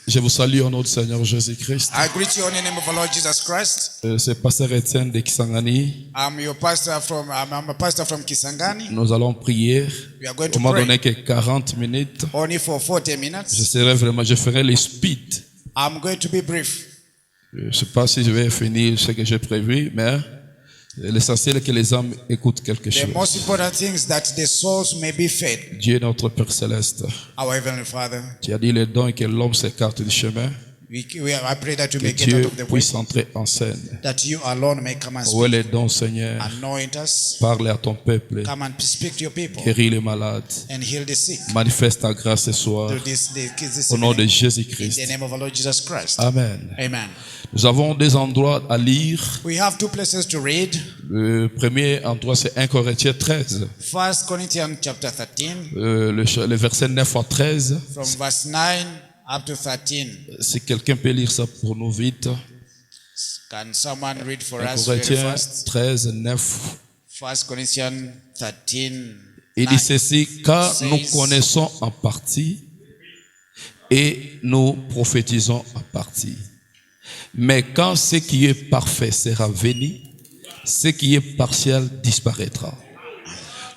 Je vous salue au nom du Seigneur Jésus-Christ. I greet you in the name of our Lord Jesus Christ. C'est Pasteur Etienne de Kisangani. I'm a pastor from Kisangani. Nous allons prier. We are going On to m'a pray donné que 40 minutes. only for 40 minutes. Je ferai les speed. I'm going to be brief. Je ne sais pas si je vais finir ce que j'ai prévu, mais l'essentiel est que les âmes écoutent quelque The chose. most important thing is that the souls may be fed. Dieu notre Père Céleste, Our Heavenly Father, tu as dit les dons et que l'homme s'écarte du chemin, I pray that you que may get out Dieu of the way, puisse entrer en scène. that you alone may come and Où est speak. les dons, Seigneur? Anoint us, Parle à ton peuple, come and speak to your people guéris les malades, and heal the sick. manifeste ta grâce ce soir, Do this au nom de in Jésus-Christ. the name of our Lord Jesus Christ. Amen. Amen. Nous avons des endroits à lire. We have two places to read. Le premier endroit, c'est 1 Corinthiens 13, 1 Corinthians chapter 13, le verset 9 à 13. from verse 9 up to 13. Si quelqu'un peut lire ça pour nous vite. Can someone read for 1 us very Corinthiens fast? 13, 9. 1 Corinthians 13. Il dit ceci, car says, nous connaissons en partie et nous prophétisons en partie. Mais quand ce qui est parfait sera venu, ce qui est partiel disparaîtra.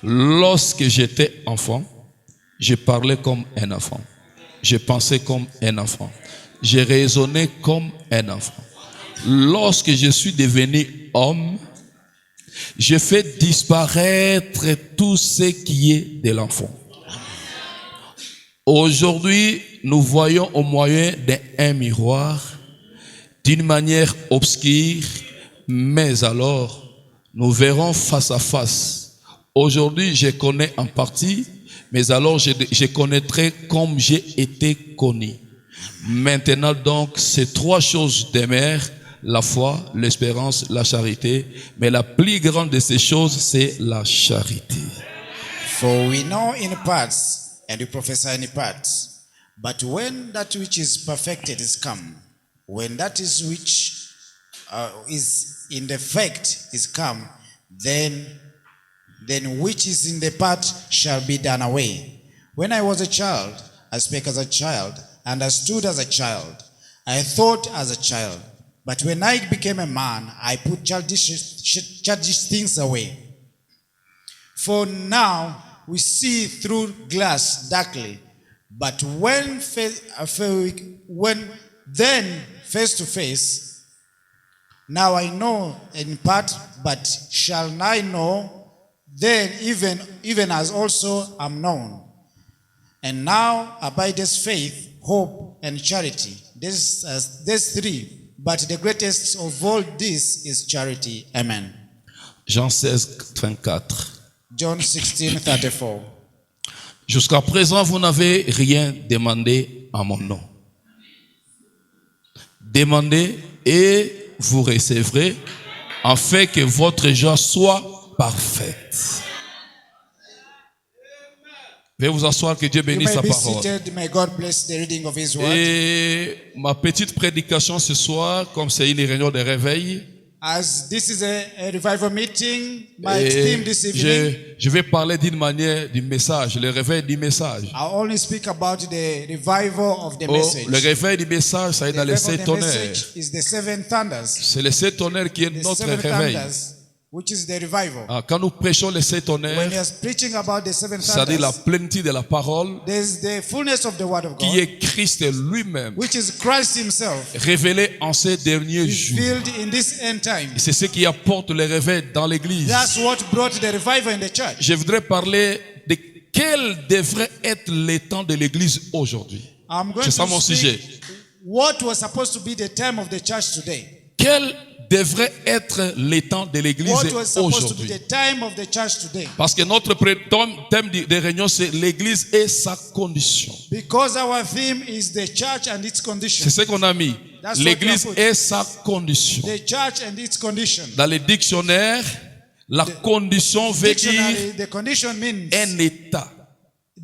Lorsque j'étais enfant, je parlais comme un enfant. Je pensais comme un enfant. Je raisonnais comme un enfant. Lorsque je suis devenu homme, je fais disparaître tout ce qui est de l'enfant. Aujourd'hui, nous voyons au moyen d'un miroir, d'une manière obscure, mais alors, nous verrons face à face. Aujourd'hui, je connais en partie, mais alors je connaîtrai comme j'ai été connu. Maintenant donc, ces trois choses demeurent, la foi, l'espérance, la charité, mais la plus grande de ces choses, c'est la charité. For we know in parts, and we prophesy in parts. But when that which is perfected is come, when that is which is in the fact is come, then which is in the part shall be done away. When I was a child, I spake as a child, understood as a child, I thought as a child. But when I became a man, I put childish things away. For now we see through glass darkly, but when face to face, now I know in part, but shall I know, then even as also am known. And now abideth faith, hope, and charity. There's three. But the greatest of all this is charity. Amen. Jean 16, 24. John 16:34. Jusqu'à présent, vous n'avez rien demandé en mon nom. Demandez et vous recevrez, afin que votre joie soit parfaite. Veuillez vous asseoir, que Dieu You bénisse may sa be parole. seated. May God bless the reading of His word. Et ma petite prédication ce soir, comme c'est une réunion de réveil, As this is a revival meeting, my theme this evening, je vais parler d'une manière du message, le réveil du message. I'll only speak about the revival of the message. Le réveil du message, ça est The dans les revival of sept the tonnerres. message is the seven thunders. C'est les sept tonnerres qui est The notre seven réveil. thunders, which is the revival. Quand nous prêchons les sept When tonnerres, he is preaching about the seven c'est-à-dire la thunders, plénitude de la parole, there's the fullness of the word of qui God, est Christ lui-même, which is Christ himself, révélé en ces derniers jours. revealed in this end time. C'est ce qui apporte le réveil dans l'église. That's what brought the revival in the church. Je voudrais parler de quel devrait être l'état de l'église aujourd'hui. I'm going C'est ça mon to sujet. speak what was supposed to be the time of the church today. Quel devrait être l'état de l'église What was supposed to be aujourd'hui? the time of the church today. Parce que notre thème de réunion, c'est l'église et sa condition. Because our theme is the church and its condition. C'est ce qu'on a mis. That's what L'église we have put. et sa condition. The church and its condition. Dans les dictionnaires, la condition veut dire Dictionary, the condition means un état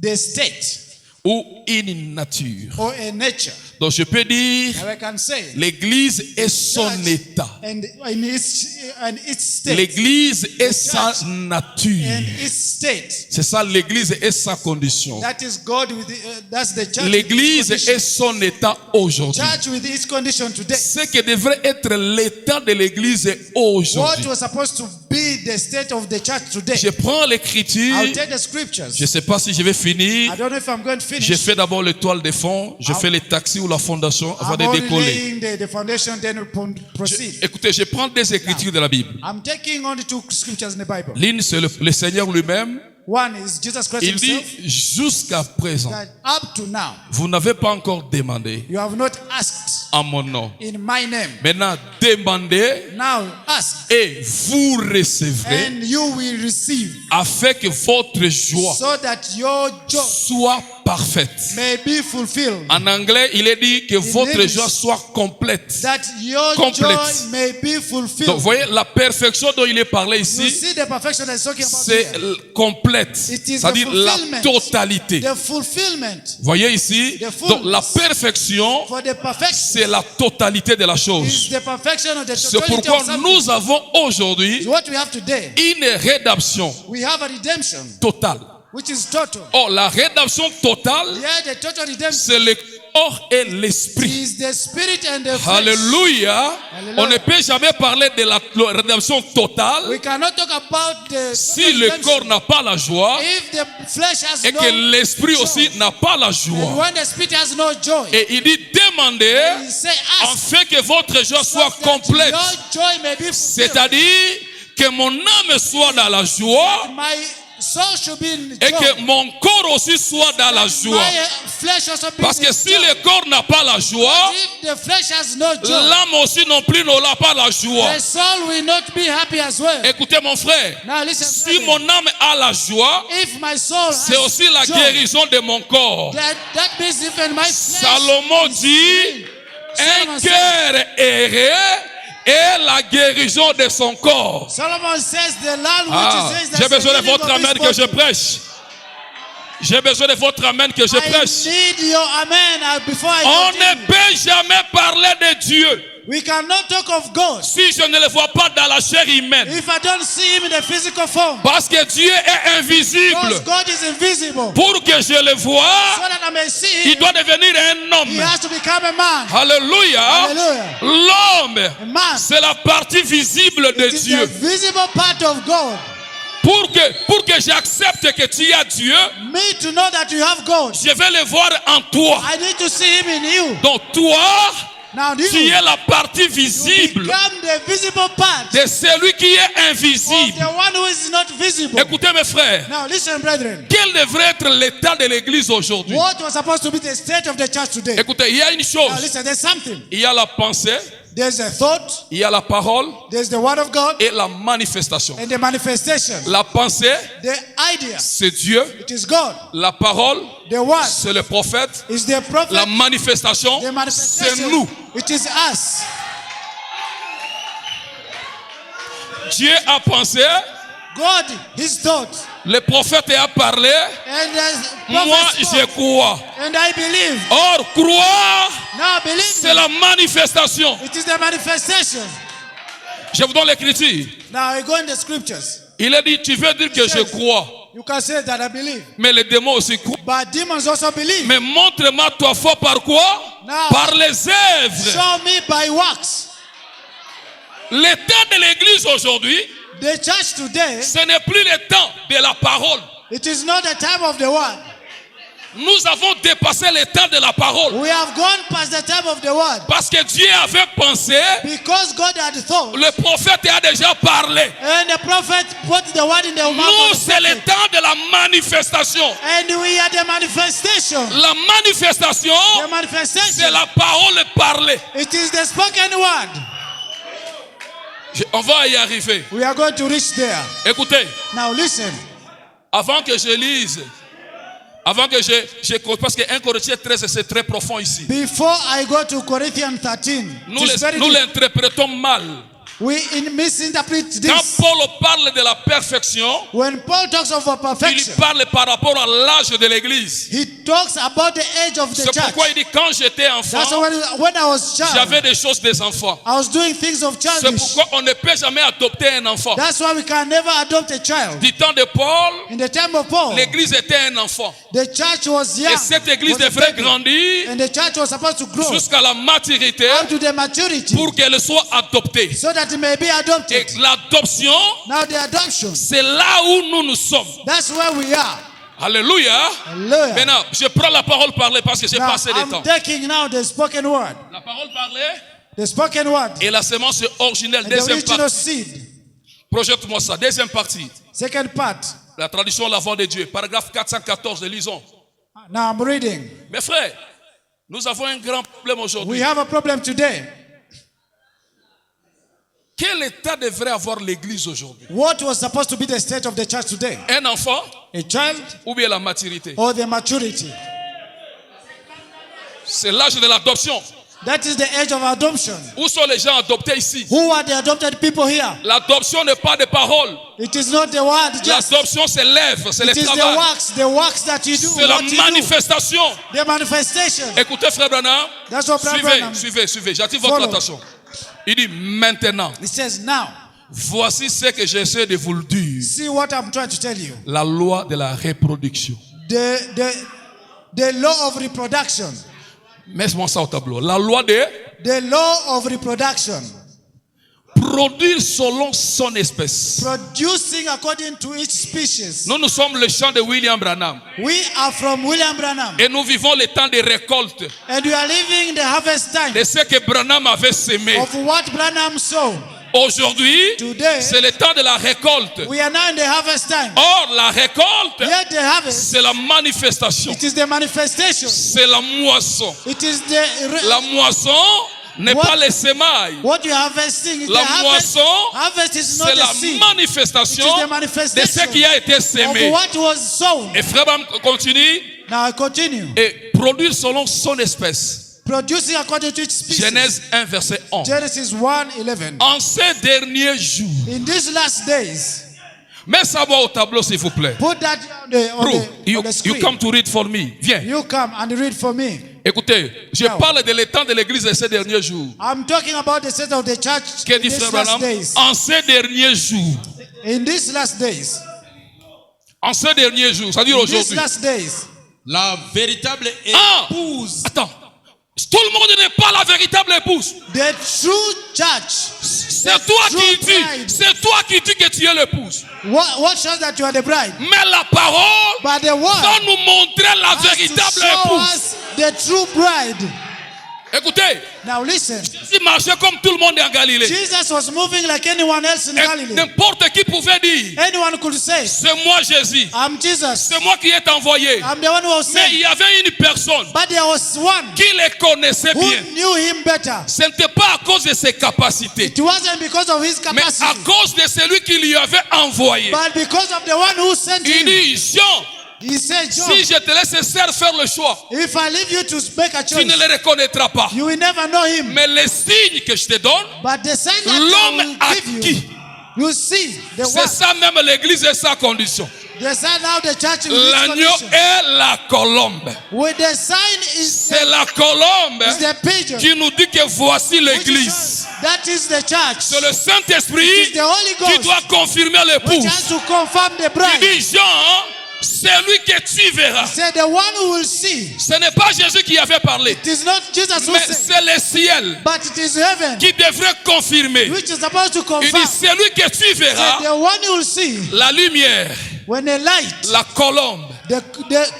the state ou une nature. or a nature. Donc je peux dire, Now I can say, l'église est son Church état. and its state, L'église est sa nature. and its state. C'est ça, l'église est sa condition. That is God with that's the church. L'église with its condition. est son état aujourd'hui. Church with its condition today. Ce qui devrait être l'état de l'église What aujourd'hui. was supposed to be the state of the church today. Je prends l'écriture. I'll take the scriptures. Je ne sais pas si je vais finir. I don't know if I'm going to finish. Je fais d'abord l'étoile de fond. Je fais les taxis ou la fondation avant I'm de only décoller. laying the foundation, then we'll proceed. Écoutez, je prends des écritures de la Bible. I'm taking only 2 scriptures in the Bible. L'une, c'est le Seigneur lui-même. One is Jesus Christ Il dit, himself. jusqu'à présent, That up to now, vous n'avez pas encore demandé you have not asked en mon nom. in my name. Maintenant, demandez Now ask, et vous recevrez and you will receive, afin que votre joie so that your joy soit parfaite. may be fulfilled. En anglais, il est dit que votre English, joie soit complète. That your Complete. joy may be fulfilled. Donc, vous voyez, la perfection dont il est parlé You ici, see the perfection that is talking about c'est here. complète. It is C'est-à-dire the la fulfillment. totalité. The fulfillment Voyez ici, The fullness. donc la perfection, for the perfection c'est la totalité de la is chose. the perfection of the C'est totality pourquoi of something. nous avons aujourd'hui What we have today, une rédemption we have a redemption totale. which is total. Or, la rédemption totale, Yeah, the total redemption c'est le corps et l'esprit. is the spirit and the flesh. Alléluia. Alléluia. On ne peut jamais parler de la rédemption totale We cannot talk about the si total le redemption corps n'a pas la joie if the flesh has et no que l'esprit aussi joy. n'a pas la And joie. when the spirit has no joy, Et il dit demandez he say ask afin que votre joie so soit that complète. your joy may be fulfilled. C'est-à-dire que mon âme soit dans la joie My soul should be in et joy. que mon corps aussi soit dans la joie. My flesh also be Parce in que si joy. le corps n'a pas la joie, If the flesh has no joy, l'âme aussi non plus n'aura pas la joie. the soul will not be happy as well. Écoutez mon frère, Now listen, si brethren. mon âme a la joie, If my soul c'est has aussi la joy, guérison de mon corps. that means even my flesh Salomon is dit, free. un cœur erré est la guérison de son corps. Solomon says the land which Ah, says j'ai that's besoin the de healing votre of his amen que je body. prêche. J'ai besoin de votre amen que je I prêche. need your amen before I On continue. ne peut jamais parler de Dieu We cannot talk of God si je ne le vois pas dans la chair humaine. if I don't see him in the physical form. Parce que Dieu est invisible. Because God is invisible. Pour que je le So voie, that I may see il him, doit devenir un he homme. has to become a man. Alléluia. Hallelujah. L'homme, A man. c'est la partie visible de It is the Dieu. visible part of God. Pour que j'accepte que tu as Dieu, Me to know that you have God, je vais le voir en toi. I need to see him in you. Donc toi, Now tu you es la partie visible become the visible part de celui qui est of invisible. the one who is not visible. Écoutez mes frères, Now listen, brethren. quel devrait être l'état de l'église aujourd'hui? What was supposed to be the state of the church today? Écoutez, il y a une Now chose. listen, there's something. Il y a la pensée, There's a thought, il y a la parole there's the word of God, et la manifestation. and the manifestation. La pensée, The idea, c'est Dieu. it is God. La parole, The word c'est le prophète. is the prophet. La manifestation, The c'est manifestation, nous. it is us. Dieu a pensé, God, his thought. le prophète a parlé, And the moi prophet je spoke, crois. and I believe. Or, croire, Now believe c'est me. la manifestation. It is the manifestation. Je vous donne l'écriture. Now I go in the scriptures. Il a dit, tu veux dire que je crois, You can say that I believe. mais les démons aussi croient. But demons also believe. Mais montre-moi ta foi par quoi? Now, Par les œuvres. show me by works. L'état de l'église aujourd'hui, The church today, ce n'est plus le temps de la parole. it is not the time of the word. Nous avons dépassé le temps de la parole. We have gone past the time of the word. Parce que Dieu avait pensé, Because God had thought, le prophète a déjà parlé. and the prophet put the word in the mouth Nous, of the c'est le prophet. temps de la manifestation. And we are the manifestation. La manifestation, The c'est manifestation. la parole parlée. It is the spoken word. On va y arriver. We are going to reach there. Écoutez, Now listen. avant que je lise, avant que parce que 1 Corinthiens 13, c'est très profond ici. Before I go to Corinthians 13, Nous it is very nous deep. l'interprétons mal. We misinterpret Quand this. Paul parle de la perfection, When Paul talks of il perfection, parle par rapport à l'âge de l'église. he talks about the age of the C'est church. pourquoi il dit quand j'étais enfant, That's why when I was j'avais child, des choses des enfants. I was doing things of C'est childish. pourquoi on ne peut jamais adopter un enfant. That's why we can never adopt a child. Du temps de Paul, In the time of Paul, l'église était un enfant. the church was young. Et cette église was a devrait baby. grandir And the church was supposed to grow jusqu'à la maturité up to the maturity pour qu'elle soit adoptée. so that it may be Et adopted. l'adoption, Now the adoption, c'est là où nous sommes. that's where we are. Alléluia. Hallelujah. Maintenant, je prends la parole parlée parce que j'ai Now, pas assez de I'm temps. taking now the spoken word. La parole parlée The spoken word. et la semence originelle, And the deuxième original partie. seed. Projette-moi ça, deuxième partie. Second part. La tradition l'avant de Dieu, paragraphe 414, lisons. Now I'm reading. Mes frères, nous avons un grand problème aujourd'hui. We have a problem today. Quel état devrait avoir l'église aujourd'hui? What was supposed to be the state of the church today? Un enfant A child ou bien la maturité? or the maturity? C'est l'âge de l'adoption. That is the age of adoption. Où sont les gens adoptés ici? Who are the adopted people here? L'adoption n'est pas de parole. It is not the word, just L'adoption, c'est l'œuvre, c'est le it is travail. the works that you do. C'est la What you do. manifestation. The manifestation. Écoutez, frère Branham. That's what Brother Suivez, Branham- suivez. J'attire votre Follow. attention. Il dit maintenant, It says now. voici ce que j'essaie de vous le dire. See what I'm trying to tell you. La loi de la reproduction. The law of reproduction. Mets-moi ça au tableau. La loi de The law of reproduction. produire selon son espèce. Producing according to each species. Nous sommes le champ de William Branham. We are from William Branham. Et nous vivons le temps de récolte And we are living the harvest time de ce que Branham avait semé. of what Branham sowed. Aujourd'hui, Today, c'est le temps de la récolte. we are now in the harvest time. Or, la récolte, Yet the harvest, c'est la manifestation. it is the manifestation. C'est la moisson. It is the La moisson n'est What- pas les semailles. what you are harvesting. Is La the harvest. moisson, Harvest is c'est not la the seed. manifestation It is the de manifestation ce qui a été of semé. what was sown. Et frère Branham continue. Now I continue. Et produire selon son espèce. Producing according to each species. Genèse 1, verset 11. Genesis 1:11. En ces derniers jours. In these last days, Mets ça moi au tableau, s'il vous plaît. put that on Bro, the you screen. come to read for me. Viens. You come and read for me. Écoutez, je Now. parle de l'état de l'église de ces derniers jours. I'm talking about the state of the church Que in dit these frère last Branham? days. En ces derniers jours. In these last days. En ces derniers jours, c'est-à-dire In these aujourd'hui. last days. La véritable Ah! épouse. Attends. Tout le monde n'est pas la véritable épouse. The true church. C'est toi qui dis. bride. C'est toi qui dis que tu es l'épouse. What shows that you are the bride? Mais la parole But the va word nous montrer la has to véritable show épouse. us the true bride. Écoutez, Now listen. il marchait comme tout le monde en Galilée. Jesus was moving like anyone else in Et Galilee. n'importe qui pouvait dire, Anyone could say, c'est moi Jésus. I'm Jesus. C'est moi qui est envoyé. I'm the one who was Mais il sent. y avait une personne But there was one qui le connaissait who bien. knew him better. Ce n'était pas à cause de ses capacités, It wasn't because of his mais à capacity, cause de celui qui lui avait envoyé. but because of the one who sent Il him. dit, Jean, He said, John, si je te laisse faire le choix, if I leave you to make a tu ne choice, le reconnaîtras pas. you will never know him. Mais les signes que je te donne, But the sign that I l'homme will à give qui? you see the C'est one. ça même l'église et sa condition. The sign now the church in this L'agneau condition. est la colombe. With the sign is C'est la colombe the pigeon. qui nous dit que voici Which l'église. shows that is the church. C'est le It Saint-Esprit is the Holy qui Ghost doit confirmer which l'épouse. has to confirm the Il bride. dit, Jean, c'est lui que tu verras. Say the one who will see. Ce n'est pas Jésus qui avait parlé, It is not Jesus who mais said, c'est le ciel but it is heaven qui devrait confirmer. which is supposed to Il confirm. dit, c'est lui que tu Say verras. the one who will see La lumière, when the light, la colombe, the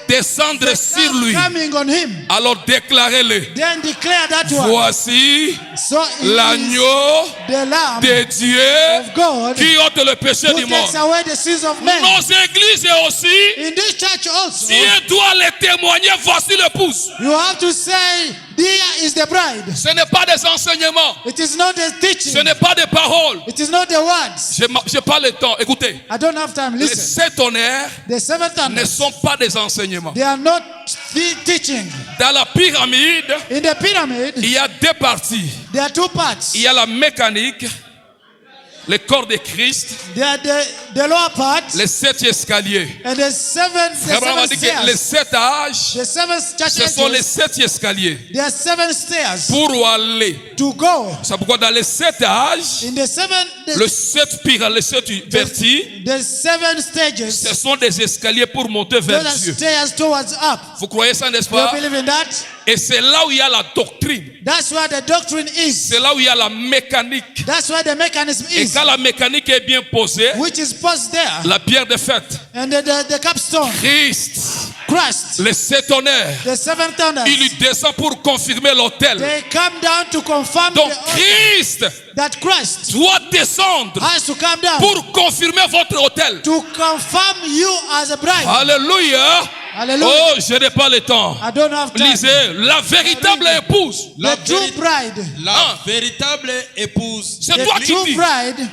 descendre sur lui. coming on him, Alors déclarez-le. then declare that one. Voici So it is l'agneau the Lamb de Dieu of God qui ôte le péché who du monde. takes away the sins of men. Nos églises aussi, In this church also, Dieu doit les témoigner. Voici l'épouse. you have to say, "There is the bride." Ce n'est pas des enseignements. It is not the Ce teaching. n'est pas des paroles. It is not the words. Je n'ai pas le temps. Écoutez, I don't have time. les Listen. 7 honneurs The seventh ne thunders, sont pas des enseignements. they are not the teaching. Dans la pyramide, In the pyramid, il y a 2 parties. there are two parts. Il y a la mécanique le corps de Christ, They are the lower part les 7 escaliers. and the seven Frère Branham a dit que les stairs. 7 âges, The seven church ce sont les ages. 7 escaliers There are 7 stairs pour aller. to go. C'est pourquoi dans les 7 âges, In the seven, le 7 pyramides, les 7 vertis, the 7 stages, ce sont des escaliers pour monter vers those are Dieu. stairs towards up. Vous croyez ça, n'est-ce Do you pas? believe in that? Et c'est là où il y a la doctrine. That's where the doctrine is. C'est là où il y a la mécanique. That's where the mechanism Et is, quand la mécanique est bien posée, which is posed there. la pierre de fête, And the capstone, Christ, Christ, les 7 honneurs, the 7 thunders, il descend pour confirmer l'autel. they come down to confirm Donc the altar, Christ that Christ doit descendre has to come down pour confirmer votre autel. to confirm you as a bride. Alléluia. Hallelujah. Oh, je n'ai pas le temps. I don't have time. Lisez, la véritable épouse. The true bride, Ah. véritable épouse C'est the toi qui true dis. bride,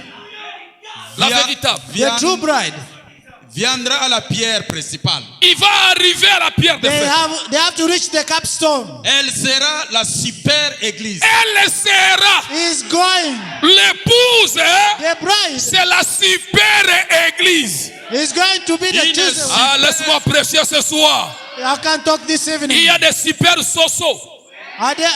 La via- véritable. the true bride, viendra à la pierre principale. Il va arriver à la pierre de they fête. have to reach the capstone. Elle sera la super église. Elle sera He's going. l'épouse. Hein? The bride C'est la super église. is going to be the Il chosen is- one. Ah, laisse-moi prêcher ce soir. I can't talk this Il evening. y a des super sosos. Are there,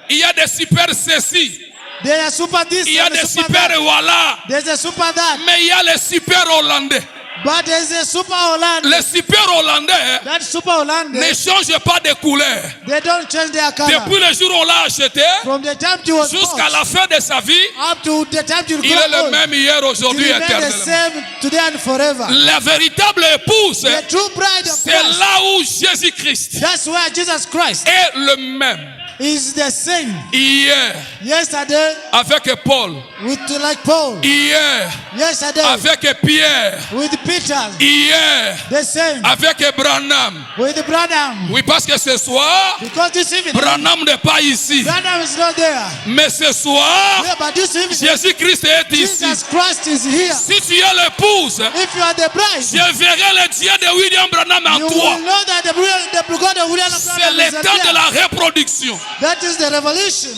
Il y a des super ceci. there are super this Il y a and des super super that. voilà. There's a super that. Mais il y a les super hollandais. But there's a super Holland. Les super hollandais hein, That super Holland, ne changent pas de couleur. they don't change their color. Depuis le jour où on l'a acheté From the time he was jusqu'à bought la fin de sa vie, up to the time you il grow est le old, même hier, he aujourd'hui, remain the éternellement. same today and forever. La véritable épouse, The true bride of c'est Christ. là où Jésus-Christ That's where Jesus Christ est le même. is the same. Hier, Yesterday avec Paul. with like Paul. Hier, Yesterday avec Pierre. with Peter. Hier, The same avec Branham. with Branham. Oui, parce que ce soir, Because this evening Branham n'est pas ici. Branham is not there. Mais ce soir, Yeah, but this evening Jésus-Christ est ici. Jesus Christ is here. Si tu es l'épouse, If you are the bride, je verrai le Dieu de William Branham en you toi. will know that the God of William C'est Branham le is temps de there. la reproduction. That is the revelation.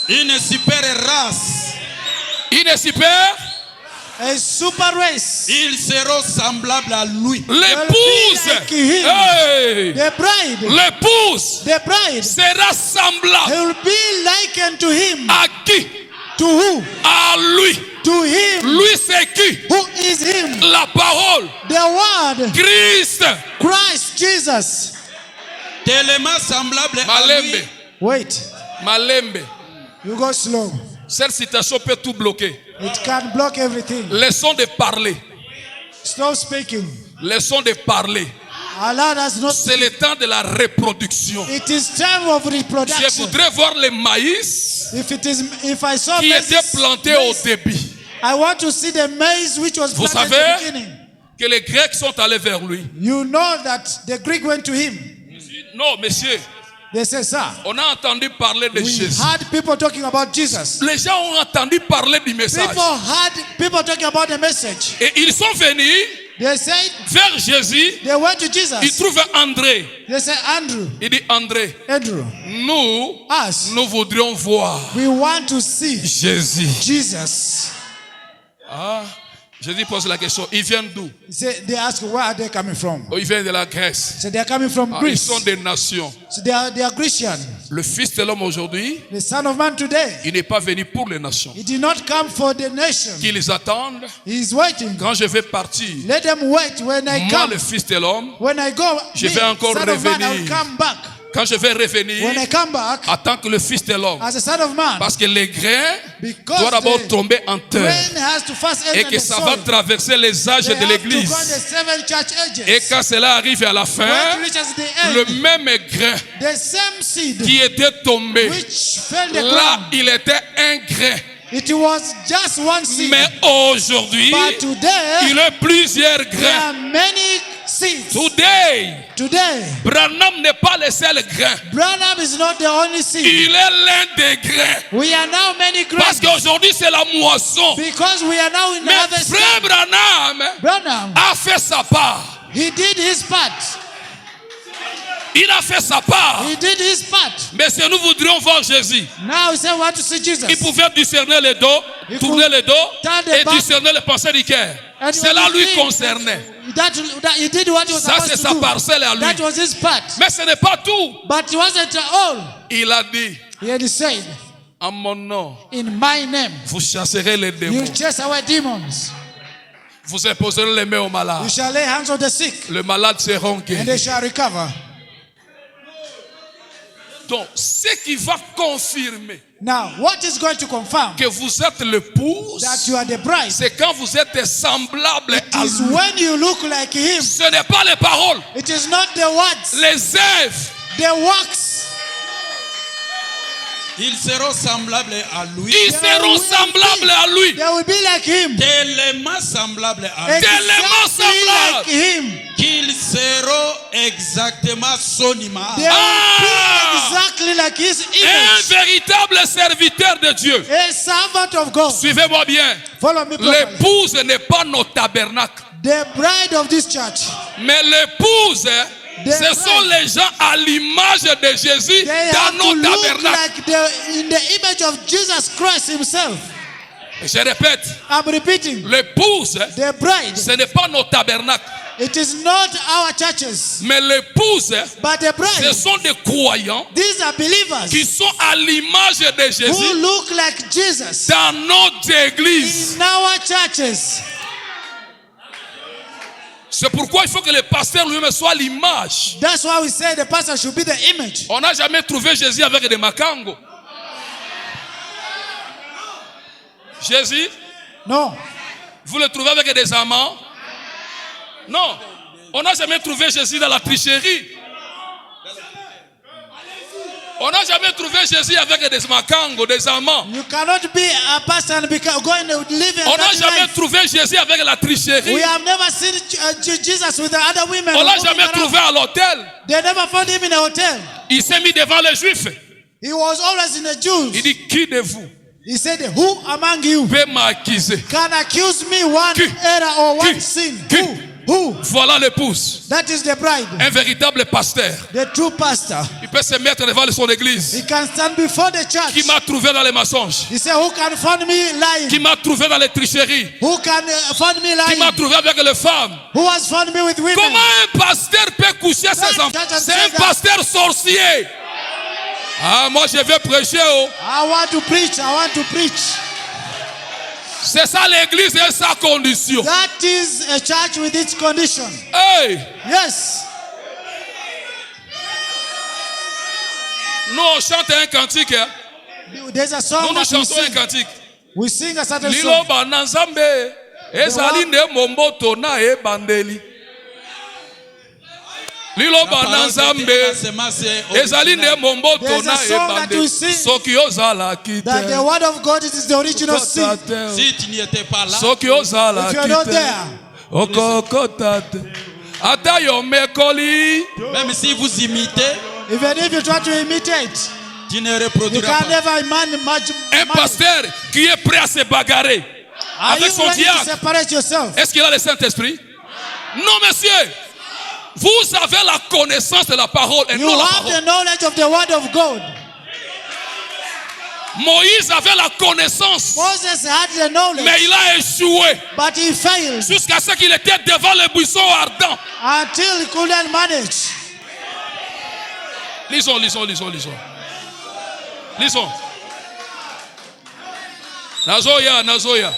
Une super race. Il est super. A super race. Ils seront semblables à lui. L'épouse, like him. hey, The bride. l'épouse The bride. sera semblable He will be likened to him. à qui? To who? À lui. To him. Lui, c'est qui? Who is him? La parole. The word. Christ. Christ Jesus. Tellement semblable à Malembe. lui. Wait. Malembe. You go slow. Cette citation peut tout bloquer. It can block everything. Laissons de parler. Stop speaking. Laissons de parler. Allah does not. C'est le temps de la reproduction. It is time of Je reproduction. voudrais voir le maïs If I saw qui maize, était planté au début. I want to see the maize which was Vous planted savez at the beginning. que les Grecs sont allés vers lui. You know that the Greek went to him. Non, monsieur, They say, sir, on a entendu parler de we Jésus. heard people talking about Jesus. Les gens ont entendu parler du message. People heard people talking about the message. Et ils sont venus They said, vers Jésus. they went to Ils Jesus. trouvent André. They said, Andrew, Il dit, André, Andrew, nous us, voudrions voir we want to see Jésus. Jesus. Ah, Jésus pose la question, ils viennent d'où? They ask, where are they coming from? Oh, ils viennent de la Grèce. So they are coming from Ah, ils Greece. sont des nations. So they are Grecian. Le Fils de l'homme aujourd'hui, The Son of Man today, il n'est pas venu pour les nations. he did not come for the nation. Qu'ils attendent. He is waiting. Quand je vais partir, Let them wait. When I moi, come, le Fils de l'homme, when I go, je me, vais encore Son of Man, I will revenir. come back. quand je vais When I revenir come back, en tant que le Fils de l'homme, as a Son of Man, parce que les grains because doivent d'abord the tomber en terre rain has to first et enter que the ça soil. va traverser les âges They de have to l'église. go the 7 church ages. Et quand cela arrive à la fin, When it reaches the le end, même grain the same seed qui était tombé, which fell the là, ground, il était un grain. it was just one seed. Mais aujourd'hui, But today, il y a plusieurs there grains. are many seeds. Today, Branham n'est pas le seul grain. Branham is not the only seed. Il est l'un des grains. We are now many Parce grains qu'aujourd'hui, c'est la moisson. because we are now in Mais harvest frère time. Branham Branham, a fait sa part. he did his part. Il a fait sa part. He did his part. Mais si nous voudrions voir Jésus, Now we say we want to see Jesus. il pouvait discerner les dos, Il tourner could les dos turn the et back. discerner les pensées du cœur. And Cela when he lui did, concernait. That he did what he was Ça, supposed c'est to sa do. parcelle à lui. That was his part. Mais ce n'est pas tout. But it wasn't all. Il a dit, He had said, en mon nom, in my name, vous chasserez les you démons. chase away demons. Vous imposerez les mains aux You malades. shall lay hands on the sick, Les malades seront and guéris. they shall recover. Donc, ce qui va confirmer Now, what is going to confirm que vous êtes l'épouse, that you are the bride? c'est quand vous êtes semblable It à is lui. when you look like him. Ce n'est pas les paroles, It is not the words, les œuvres. the works. Ils seront semblables à lui. Ils seront semblables à lui. They will be like him. Tellement semblables à lui. Tellement Exactly like semblables. him. Qu'ils seront exactement son image. They will be Ah! exactly like his Un image. véritable serviteur de Dieu. A servant of God. Suivez-moi bien. Follow me properly. L'épouse n'est pas notre tabernacle. The bride of this church. Mais l'épouse, ce sont les gens à l'image de Jésus They dans have to nos look tabernacles. like in the image of Jesus Christ himself. Je répète, I'm repeating. l'épouse, The bride. ce n'est pas nos tabernacles. It is not our churches. Mais l'épouse, But the bride. ce sont des croyants These are believers qui sont à l'image de who Jésus look like Jesus dans notre église. in our churches. C'est pourquoi il faut que le pasteur lui-même soit l'image. That's why we say the pastor should be the image. On n'a jamais trouvé Jésus avec des macangos. Jésus, No. vous le trouvez avec des amants? Non. On n'a jamais trouvé Jésus dans la tricherie. On n'a jamais trouvé Jésus avec des macangos, des amants. You cannot be a pastor and going to live in On n'a that jamais life. trouvé Jésus avec la tricherie. We have never seen Jesus with the other women. On l'a moving jamais around. trouvé à l'hôtel. They never found him in a hotel. Il s'est mis devant les Juifs. He was always in the Il Jews. dit, qui de vous He said, who among you peut m'accuser? can accuse me one Qui? error or one Qui? sin? Qui? Who? Voilà l'épouse. That is the bride. Un véritable pasteur. The true pastor. Il peut se mettre devant son église. He can stand before the church. Qui m'a trouvé dans les mensonges? He said, who can find me lying? Qui m'a trouvé dans les tricheries? Who can find me Qui m'a lying? trouvé avec les femmes? Who has found me with women? Comment un pasteur peut coucher ses enfants? C'est un pasteur sorcier. Ah, moi je vais prêcher. Oh. I want to preach. I want to preach. C'est ça l'église et sa condition. That is a church with its condition. Hey, Yes. nous on chante un cantique. Hein? There's a song Nous that we chantons un sing. cantique. We sing a certain Lilo song. bananzambe ezali nde momboto na ebandeli. Lilo bananzambe ezali nde momboto There's na a song that we ebandeli. sing Soki ozalaki that the te. word of God is the original sin. Si tu n'y étais pas là, Soki If you're ozalaki not te. there, Okokota te. Ata yo mekoli. même si vous imitez, even if you try to imitate, tu ne you reproduiras can pas. never manage. Un pasteur qui est prêt à se bagarrer Are avec you son ready to diable. separate yourself? Est-ce qu'il a le Saint-Esprit? Non, monsieur. Vous avez la connaissance de la parole et You non la have parole. the knowledge of the word of God. Moïse avait la connaissance, Moses had the knowledge, mais il a échoué but he failed jusqu'à ce qu'il était devant les buissons ardents. until he couldn't manage. Lisons. Lisons. Nazoya.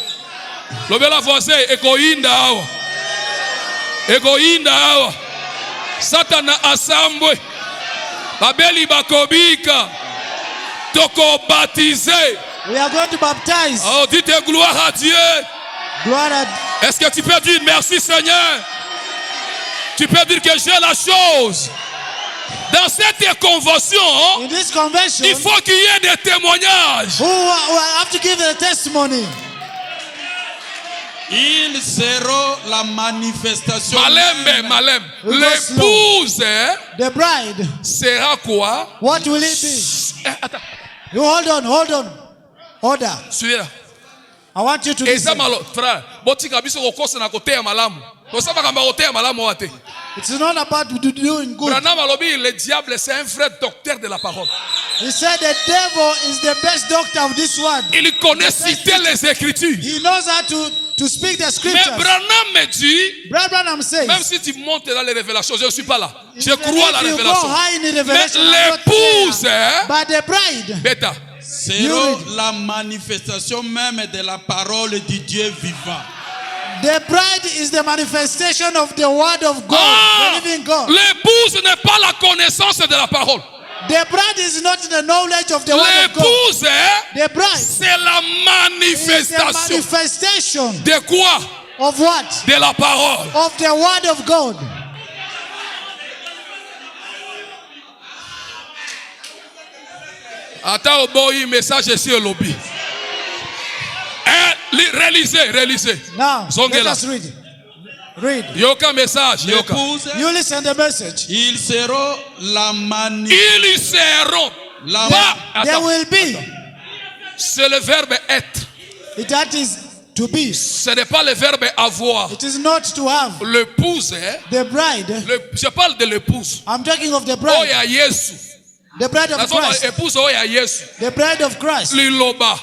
Lobela voisin, Egoinda awa. Satana asambwe. Babeli bakobika. Toko baptisé. We are going to baptize. Oh, dites gloire à Dieu. Gloire à Est-ce que tu peux dire merci Seigneur? Tu peux dire que j'ai la chose. Dans cette convention, in this convention. il faut qu'il y ait des témoignages. Who have to give the testimony? Ils seront la manifestation. Malem. We go L'épouse The bride. sera quoi? What will it be? Attends, You hold on. Order. suis-là. I want you to Et ça, listen. frère, botika biso kokosa na koteya malamu. Tosaba kamba koteya malamu wate. It's not about doing good. Branham alobi, le diable, c'est un vrai docteur de la parole. He said the devil is the best doctor of this world. Il connaît citer les Écritures. He knows how to speak the Mais scriptures. Branham me dit, Branham says, même si tu montes dans les révélations, je ne suis pas là. Je even crois à la if you go révélation. high in the Mais revelation, I'm not l'épouse, there. But the bride, bêta, C'est la manifestation même de la parole du Dieu vivant. the bride is the manifestation of the word of God, the living God. l'épouse n'est pas la connaissance de la parole. The bride is not the knowledge of the word of God. L'épouse, The bride c'est la is the manifestation. manifestation De quoi? of what? De la parole. Of the word of God. Attends au boy message ici au lobby. Réalisez. Now, Zongela. let us read. Read. Yoka message. Yoka. L'épouse, You listen the message. ils seront la manifestation. Ils seront. La Pas. There Attends. will be. C'est le verbe être. That is to be. Ce n'est pas le verbe avoir. It is not to have. L'épouse, The bride. je parle de l'épouse. I'm talking of the Oh, bride. ya Yesu. The bride of Christ. Épouse, oh, ya Yesu. The bride of Christ. Liloba.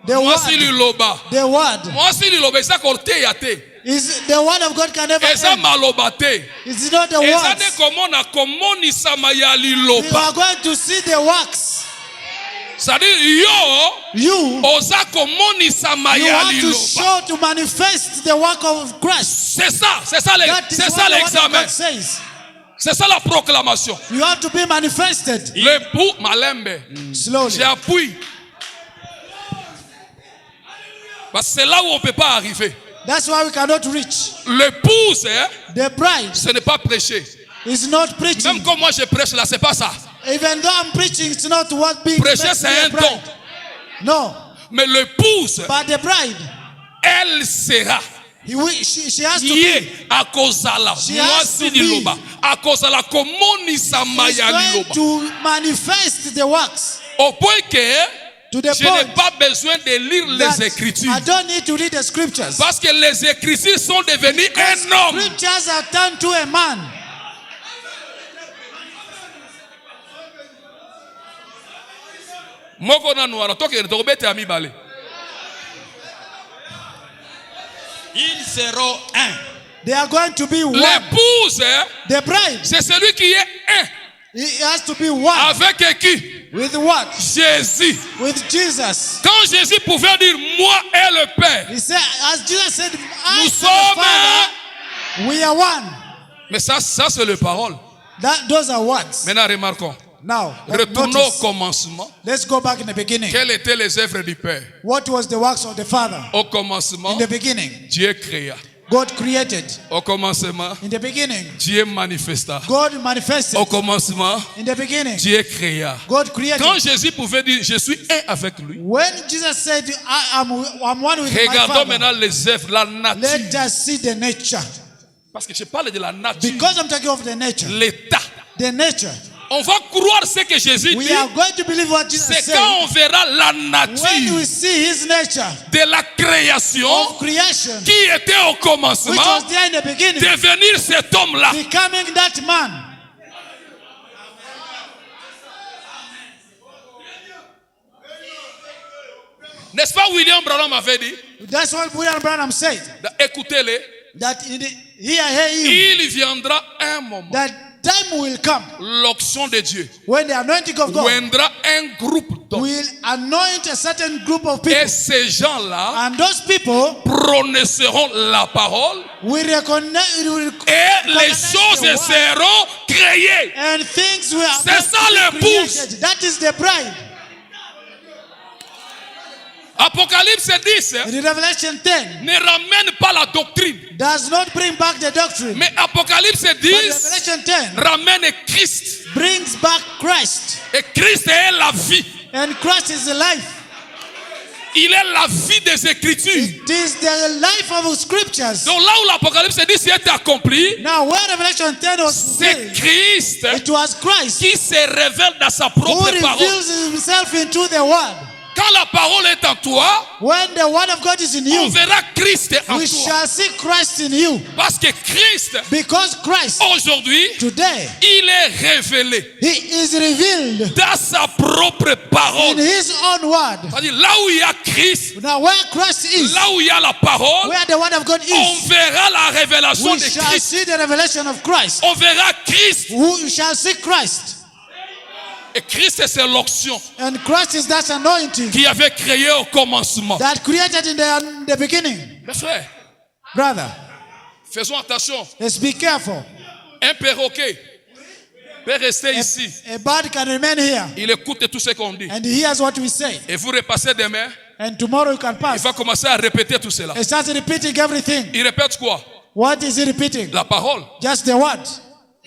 The Moi, si word. liloba. The word. Moi, si liloba, ça corte ya te. Is the word of God can never Et ça end. maloba te. It's not the Et ça ne words. comment na komoni sama ya You liloba. are going to see the works. C'est-à-dire, yo, You oza komoni sama you ya have to liloba. show, to manifest the work of Christ. C'est ça That is c'est what ça the word of l'examen. God says. C'est ça la proclamation. You have to be manifested L'époux, malembe, slowly. j'appuie. Parce que c'est là où on ne peut pas arriver. That's why we cannot reach. L'épouse, The bride ce n'est pas prêcher. is not Même preaching. comme moi je prêche là, c'est pas ça. Even though I'm preaching, it's not what being Prêcher, makes c'est me a un bride. don. No, Mais l'épouse, but the bride, elle sera. she has to be. Yé, à cause de la She moi has si to be. liloba. À cause de la komoni She's samaya going liloba. to manifest the works Au point que to the je n'ai point pas besoin de lire that les Écritures. I don't need to read the scriptures. Parce que les Écritures sont devenues Because un homme. scriptures are turned to a man. Moko na noara, tokende tokobete ya mibale. Ils seront un. They are going to be one. L'épouse, The bride, c'est celui qui est un. he has to be one. Avec qui? With what? Jésus. With Jesus. Quand Jésus pouvait dire moi et le Père, He said, as Jesus said, I nous and sommes the Father, we are one. Mais ça c'est les paroles. Those are words. Maintenant remarquons. Now, Retournons au notice. commencement. Let's go back in the beginning. Quelles étaient les œuvres du Père? What was the works of the Father? Au commencement, In the beginning, Dieu créa. God created. Au commencement, In the beginning, Dieu manifesta. God manifested. Au commencement, In the beginning, Dieu créa. God created. Quand Jésus pouvait dire je suis un avec lui, When Jesus said, I'm one with my regardons Father, maintenant les œuvres, la nature. let us see the nature. Parce que je parle de la nature, Because I'm talking of the nature. l'état. The nature. On va croire ce que Jésus We dit. are going to believe what Jesus C'est said quand on verra la when nature we see His nature de la création of creation, qui était au which commencement, was there in the beginning, devenir cet homme-là. becoming that man. N'est-ce pas William Branham avait dit? That's what William Branham said. Écoutez-les. That hear him. Il viendra un moment, That time will come l'onction de Dieu when the anointing of God viendra un groupe d'hommes. will anoint a certain group of people. Et ces gens-là And those people prononceront la parole will recognize, et les choses seront créées. and things will C'est ça l'épouse. created. That is the bride. Apocalypse 10 In Revelation 10 ne ramène pas la doctrine. does not bring back the doctrine. Mais Apocalypse But 10 Revelation 10 ramène Christ. brings back Christ. Et Christ est la vie. And Christ is the life. Il est la vie des Écritures. It is the life of scriptures. Donc là où l'Apocalypse 10 est accompli, Now, where Revelation 10 was c'est fulfilled, Christ it was Christ qui se révèle dans sa who propre parole. reveals himself into the word. Quand la parole est en toi, When the word of God is in on you, verra Christ en we toi. shall see Christ in you. Parce que Christ, Because Christ, aujourd'hui, today, il est révélé he is revealed dans sa propre in parole. his own word. C'est-à-dire, là où il y a Christ, Now where Christ is, là où il y a la parole, where the word of God on is, verra la révélation we de shall Christ. see the revelation of Christ. On verra Christ. We shall see Christ. Et Christ, c'est l'onction And Christ is that anointing qui avait créé au commencement. that created in the beginning. Mes frères, Brother, faisons attention. let's be careful. Un perroquet peut rester ici. A bird can remain here Il écoute tout ce qu'on dit. and he hears what we say. Et vous repassez demain, And tomorrow you can il pass. va commencer à répéter tout cela. He starts repeating everything. Il répète quoi? What is he repeating? La parole. Just the word.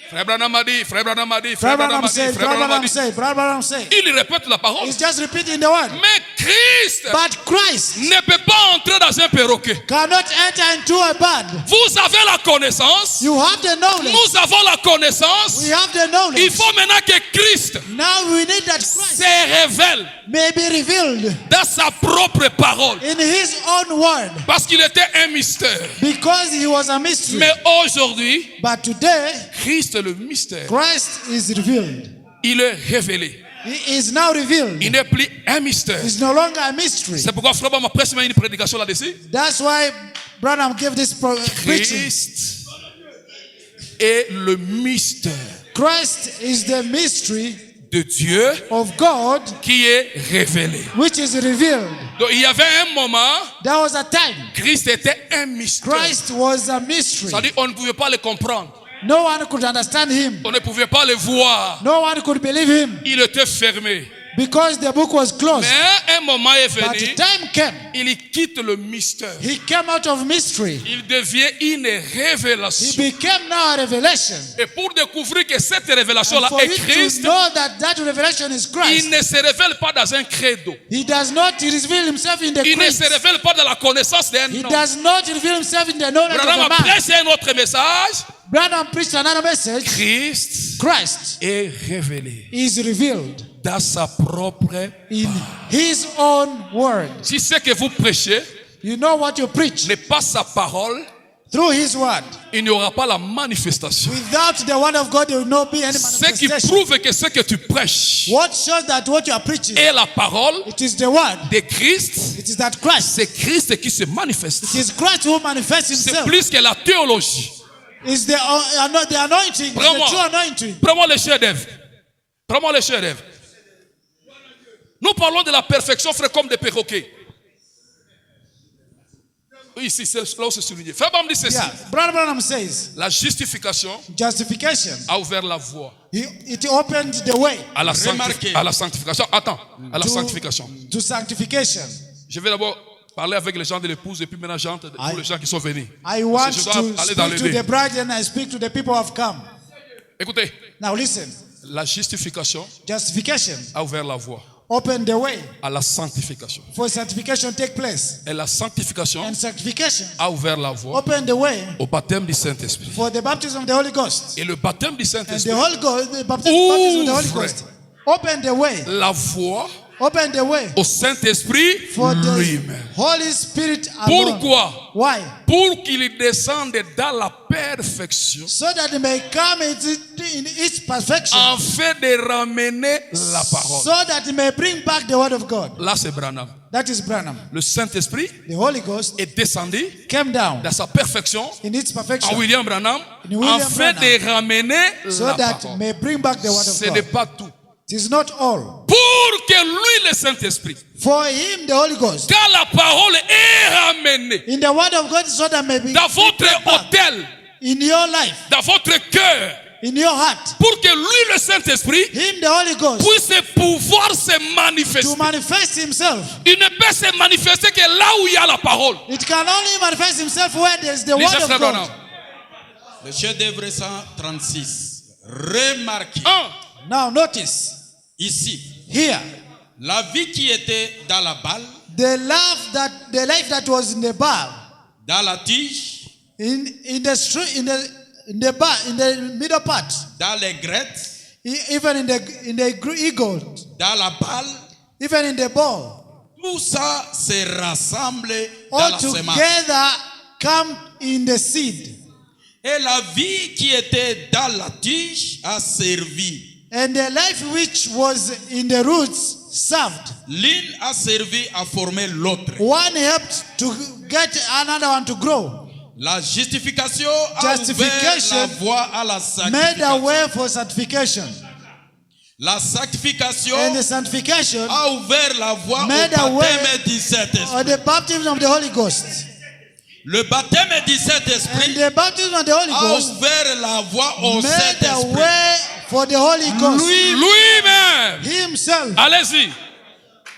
Frère Branham a dit, Frère Branham a dit, Frère Brother Branham Branham a dit, said, Frère Brother Branham a Branham dit. said, Brother Branham said. Il répète la parole. He's just repeating the word. Mais Christ But Christ ne peut pas entrer dans un perroquet. cannot enter into a bird. Vous avez la connaissance. You have the knowledge. Nous avons la connaissance. We have the Il knowledge. faut maintenant que Christ Now we need that Christ se révèle may be revealed dans sa propre parole. in his own word. Parce qu'il était un mystère. Because he was a mystery. Mais aujourd'hui, But today, Christ est le mystère. Christ is revealed. Il est révélé. He is now revealed. Il n'est plus un mystère. It's no longer a mystery. C'est pourquoi Frère m'a presque mis une prédication là-dessus. That's why Branham gave this preaching. Christ est le mystère Christ is the mystery de Dieu of God qui est révélé. which is revealed. Donc il y avait un moment, There was a time Christ était un mystère. Christ was a mystery. C'est-à-dire on ne pouvait pas le comprendre. No one could understand him. On ne pouvait pas le voir. No one could believe him Il était fermé. because the book was closed. Mais un moment est But the venu, time came. il quitte le mystère. He came out of mystery. Il devient une He révélation. became now a revelation. Et pour découvrir que cette And révélation-là for est you to Christ, know that that revelation is il Christ, ne se révèle pas dans un credo. he does not reveal himself in the Il ne creed. se révèle pas dans la connaissance d'un He homme. does not reveal himself in the knowledge Branham of a man. après, c'est un autre message. Branham preached another message. Christ Christ est révélé is revealed dans sa propre. in his own word. Si ce que vous prêchez You know what you preach n'est pas sa parole, through his word. il n'y aura pas la manifestation. Without the word of God, there will not be any Ce qui manifestation. prouve que ce que tu prêches What shows that what you are preaching, est la parole it is the word. de Christ. It is that Christ. C'est Christ qui se manifeste. It is Christ who manifests C'est himself. plus que la théologie. It's the anointing, the Prends-moi. true anointing. Prends-moi le chef-d'œuvre. Prends-moi le chef-d'œuvre. Nous parlons de la perfection, frère, comme des perroquets. Ici, c'est là où c'est souligné. Frère Bam dit ceci. Yeah, Brother Branham says, La justification, a ouvert la voie it opened the way à la, Remarquez. à la sanctification. Attends, à la to, sanctification. to sanctification. Je vais d'abord parler avec les gens de l'épouse et puis maintenant j'entre pour les gens qui sont venus. I want Parce que je dois to aller dans speak les to deux. the bride and I speak to the people who have come. Écoutez, Now listen, la justification justification a ouvert la voie opened the way à la sanctification. for sanctification to take place. Et la sanctification And sanctification a ouvert la voie opened the way au baptême du Saint-Esprit. for the baptism of the Holy Ghost. Et le baptême du And Saint-Esprit, the Holy Ghost, the baptism of the Holy Ouvre. Ghost opened the way, la voie opened the way au Saint-Esprit for the lui-même. Holy Spirit alone. Pourquoi? Why? Pour qu'il descende dans la perfection So that it may come in its perfection. afin de ramener la parole. So that it may bring back the word of God. Là, c'est Branham. That is Branham. Le Saint-Esprit The Holy Ghost est descendu came down dans sa perfection in its perfection en William Branham In William afin Branham. de ramener so la that parole. it may bring back the word of Ce n'est God. pas tout. It is not all. Pour que lui, le Saint-Esprit, For him, the Holy Ghost, quand la parole est ramenée in the word of God, so that may be dans votre hôtel, in your life, dans votre cœur, in your heart, pour que lui, le Saint-Esprit, him, the Holy Ghost, puisse pouvoir se to manifester. manifest himself. Il ne peut se manifester que là où il y a la parole. It can only manifest himself where there is the Lisez word of Frère God. Branham. Le chef-d'œuvre 136. Remarquez. 1. Now notice Ici, here la vie qui était dans la balle, the life that was in the bar, dans la tige, in the middle part, dans les grettes, even in the eagle, dans la balle, even in the ball, Tout ça se rassemble dans all la semence. together come in the seed. Et la vie qui était dans la tige a servi. And the life which was in the roots served. L'une a servi à former l'autre. One helped to get another one to grow. La justification a ouvert Justification la voie à la Made a sanctification. way for sanctification. La sanctification And the sanctification a ouvert la voie made au a way baptême du Saint-Esprit. or the baptism of the Holy Ghost. Le baptême du And Saint-Esprit the baptism of the Holy a Ghost ouvert la voie au made a Saint-Esprit. way for the Holy Ghost. Lui-même. Himself. Allez-y.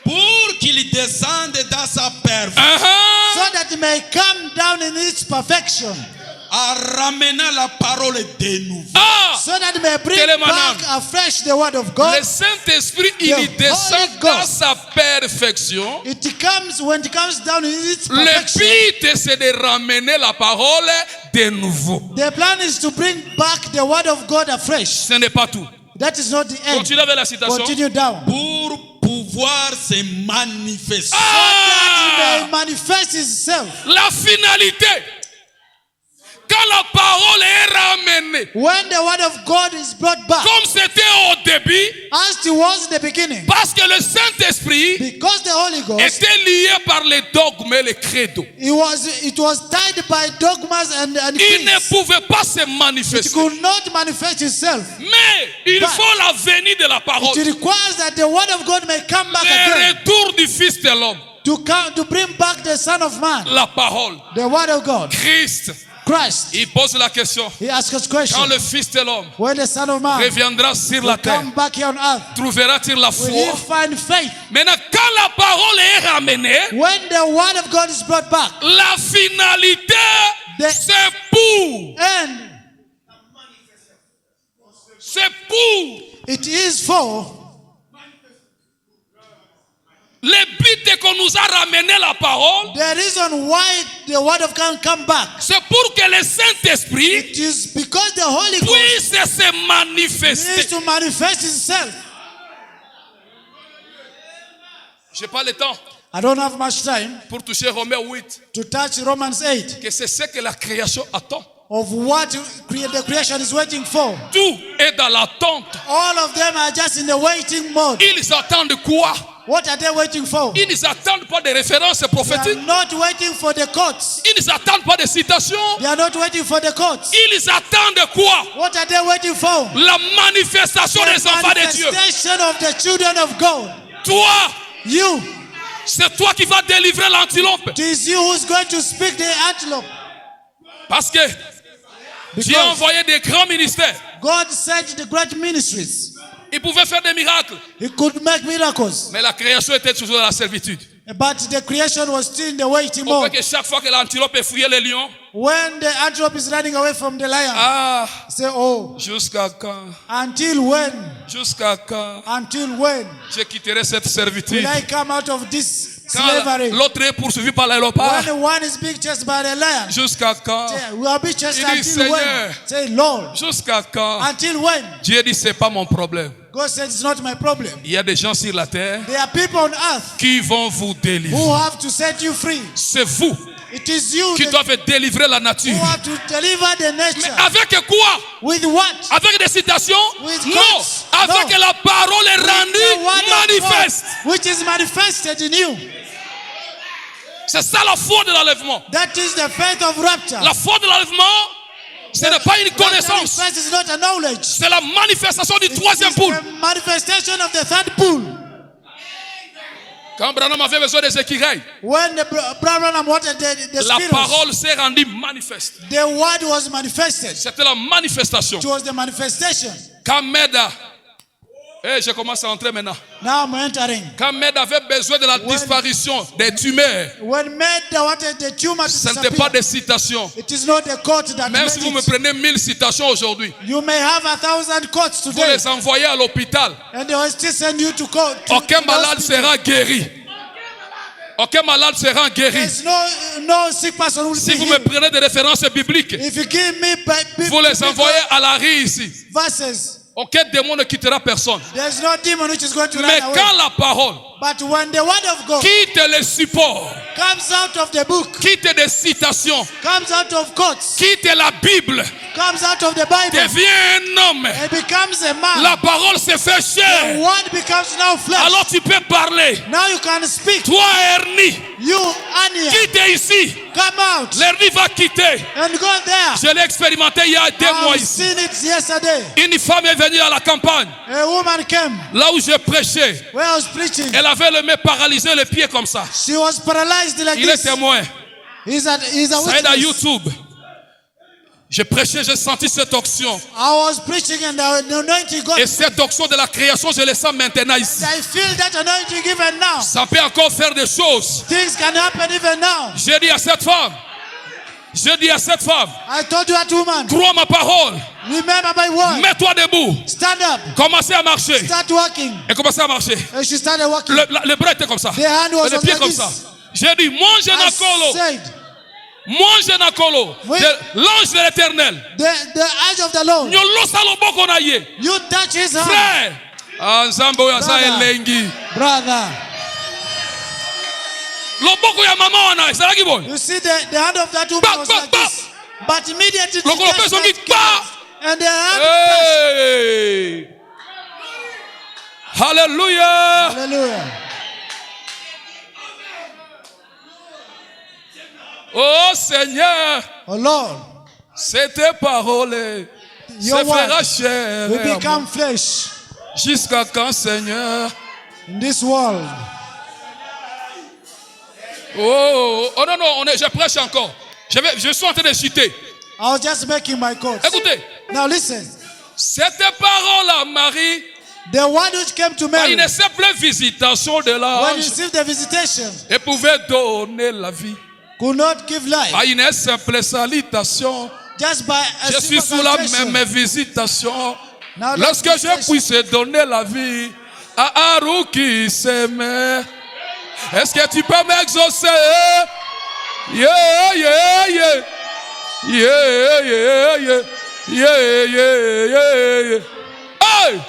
Pour qu'il descende dans sa perfection, Uh-huh. So that it may come down in its perfection. en ramenant la parole de nouveau. Ah! So that it may bring Quel est mon back âme? afresh the word of God. Le Saint-Esprit, il The y descend Holy dans Ghost. sa perfection. It comes when it comes down in its Le perfection. but, c'est de ramener la parole de nouveau. The plan is to bring back the word of God afresh. Ce n'est pas tout. That is not the end. Continue avec la citation. Continue down. Pour pouvoir se manifester. That it may manifest itself. La finalité. Quand la parole est ramenée, When the word of God is brought back, comme c'était au début, as it was in the beginning, parce que le Saint-Esprit because the Holy Ghost, était lié par les dogmes et les credos. it was tied by dogmas and Il ne creeds. pouvait pas se It manifester. could not manifest itself. Mais il But faut la venue de la parole. It requires that the word of God may come back Le again retour du Fils de l'homme. to bring back the Son of Man, La parole. the word of God, Christ. Christ. Il pose la question. He asks us question. Quand le Fils de l'homme When the Son of Man reviendra sur la will terre, come back here on earth, trouvera-t-il la will he foi? find faith? Maintenant, quand la parole est ramenée, When the word of God is brought back, la finalité, The- c'est pour. and C'est pour. it is for Le but est qu'on nous a ramené la parole. the reason why the word of God come back. C'est pour que le Saint-Esprit It is because the Holy Ghost puisse se needs manifester. to manifest itself. Je n'ai pas le temps I don't have much time pour toucher Romains 8, to touch Romans 8 que c'est ce que la création attend. of what the creation is waiting for. Tout est dans l'attente. All of them are just in the waiting mode. Ils attendent quoi? What are they waiting for? Ils n'attendent pas de références They prophétiques. are not waiting for the courts. Ils n'attendent pas de citations. They are not waiting for the courts. Ils attendent quoi? What are they waiting for? La manifestation The des enfants de Dieu. manifestation of the children of God. Toi, You. c'est toi qui vas délivrer l'antilope. It is you who's going to speak the antelope. Parce que Dieu a Because envoyé des grands ministères. God sent the great ministries. Ils pouvaient faire des miracles. He could make miracles. Mais la création était toujours dans la servitude. But the creation was still in the waiting On fait mode. que chaque fois que l'antilope fouillait les lions, When the antelope is running away from the lion, ah, say, oh, jusqu'à quand? until when? Jusqu'à quand Until when je quitterai cette will servitude? I come out of this Quand slavery? l'autre est poursuivi par les léopards, When one is being chased by the lion, jusqu'à quand? say, we will be chased Il dit, until when? Seigneur. Say, Lord, Jusqu'à quand? until when? Dieu dit, c'est pas mon problème. God said, it's not my problem. Il y a des gens sur la terre There are people on earth qui vont vous délivrer. who have to set you free. C'est vous It is you qui that, doivent délivrer la nature. who have to deliver the Mais nature. avec quoi? With what? Avec des citations? With Non. quotes? Avec No. la parole est The word rendue of manifeste. God, which is manifested in you. C'est ça la foi de l'enlèvement. That is the faith of rapture. La foi de l'enlèvement, ce n'est pas une That connaissance. manifest is not a knowledge. C'est la manifestation du It troisième is poule. the manifestation of the third pool. Quand Branham avait besoin des écureuils, When the Branham wanted the la sparrows, parole s'est rendue manifeste. the word was manifested. C'était la manifestation. It was the manifestation. Quand Meda, je commence à entrer maintenant. Now I'm entering. Quand Meda avait besoin de la disparition des tumeurs, When Meda wanted the tumor to ce n'était pas disappear, des citations. it is not the court that Même made si vous me it. prenez 1000 citations aujourd'hui, You may have 1,000 courts vous today, les envoyez à l'hôpital. and they will still send you to court. Aucun malade sera guéri. Aucun malade sera guéri. There's no sick person who will Si be vous me healed. prenez des références bibliques, If you give me vous les envoyez à la rue ici. verses, Aucun démon ne quittera personne. there's no demon which is going to Mais run away. quand la parole But when the word of God quitte les supports, comes out of the book, quitte des citations, comes out of quotes, quitte la Bible, comes out of the Bible, devient un homme. it becomes a man. La parole se fait The chair. word becomes now flesh. Alors tu peux parler. Now you can speak. Toi, Ernie, You, Ania, quitte ici. come out L'Ernie va quitter. and go there. Je l'ai expérimenté il y a 2 mois I've ici. seen it yesterday. Une femme est venue à la campagne, A woman came là où je prêchais. where I was preaching. Elle avait le main paralysé, le pied comme ça. She was paralyzed like Il est this. témoin. He's a Ça est à witness. YouTube. Je prêchais, j'ai senti cette onction. I was preaching and the anointing got. Et cette onction de la création, je le sens maintenant ici. I feel that anointing even now. Ça peut encore faire des choses. Things can happen even now. J'ai dit à cette femme, I told you that woman, crois ma parole, remember my word. mets-toi debout, Stand up. commencez à marcher. Start walking. Et commencez à marcher. And she started walking. Le bras était comme ça. The hand was Et le on pied like comme this. ça. J'ai dit, mange I Nakolo. said, Mange Nakolo. Oui. L'ange de l'éternel. the eyes of the Lord. Nyolo saloboko na ye. You touch his hand. Frère. Ah, Nzambo ya sa Brother. elengi. Brother. Loboko ya mama wana, ezalaki boy. You see the hand of that woman Bah, was bah, like bah. this. But immediately she Lokolo touched peso that ngi, key, bah. and the hand touched. Hey. Hallelujah. Hallelujah. Oh Seigneur, Oh Lord, c'est tes paroles. your Se fera word chair will become flesh jusqu'à quand, Seigneur? in this world. Oh non, non, je prêche encore. Je suis en train de citer. I was just making my quotes. Écoutez, Now listen. cette parole à Marie, The word which came to à Mary une simple visitation de when he l'ange, received the visitation et pouvait donner la vie. could not give life. À une simple salutation, Just by a je suis simple sous la confession. même visitation. Now Lorsque that je confession- puisse donner la vie à Haru qui s'aimait, est-ce que tu peux m'exaucer? Yeah, yeah, yeah. Yeah, yeah, yeah. Yeah, yeah, yeah, yeah. Hey!